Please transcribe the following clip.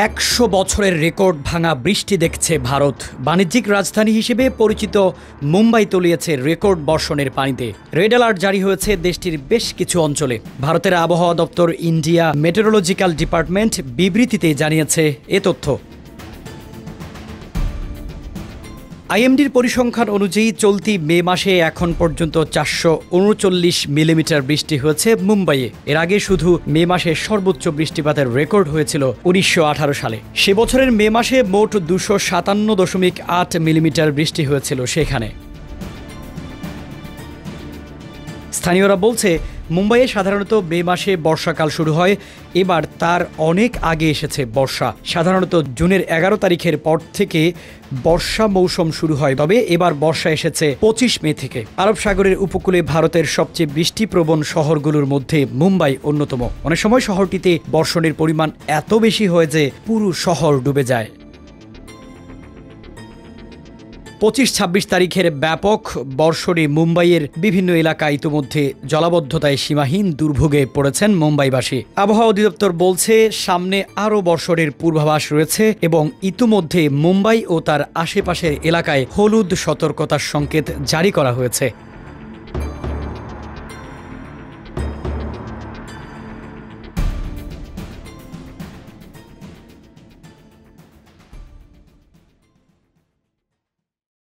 ১০০ বছরের রেকর্ড ভাঙা বৃষ্টি দেখছে ভারত। বাণিজ্যিক রাজধানী হিসেবে পরিচিত মুম্বাই তলিয়েছে রেকর্ড বর্ষণের পানিতে। রেড অ্যালার্ট জারি হয়েছে দেশটির বেশ কিছু অঞ্চলে। ভারতের আবহাওয়া দপ্তর ইন্ডিয়া মেটেরোলজিক্যাল ডিপার্টমেন্ট বিবৃতিতে জানিয়েছে এ তথ্য। আইএমডির পরিসংখ্যান অনুযায়ী চলতি মে মাসে এখন পর্যন্ত ৪৩৯ মিলিমিটার বৃষ্টি হয়েছে মুম্বাইয়ে। এর আগে শুধু মে মাসে সর্বোচ্চ বৃষ্টিপাতের রেকর্ড হয়েছিল ১৯১৮ সালে। সে বছরের মে মাসে মোট ২৫৭.৮ মিলিমিটার বৃষ্টি হয়েছিল সেখানে। স্থানীয়রা বলছে, মুম্বাইয়ে সাধারণত মে মাসে বর্ষাকাল শুরু হয়, এবার তার অনেক আগে এসেছে বর্ষা। সাধারণত জুনের ১১ তারিখের পর থেকে বর্ষা মৌসুম শুরু হয়, তবে এবার বর্ষা এসেছে ২৫ মে থেকে। আরব সাগরের উপকূলে ভারতের সবচেয়ে বৃষ্টিপ্রবণ শহরগুলোর মধ্যে মুম্বাই অন্যতম। অনেক সময় শহরটিতে বর্ষণের পরিমাণ এত বেশি হয় যে পুরো শহর ডুবে যায়। ২৫-২৬ তারিখের ব্যাপক বর্ষণে মুম্বাইয়ের বিভিন্ন এলাকা ইতিমধ্যে জলাবদ্ধতায় সীমাহীন দুর্ভোগে পড়েছেন মুম্বাইবাসী। আবহাওয়া অধিদপ্তর বলছে, সামনে আরও বর্ষণের পূর্বাভাস রয়েছে এবং ইতিমধ্যে মুম্বাই ও তার আশেপাশের এলাকায় হলুদ সতর্কতার সংকেত জারি করা হয়েছে।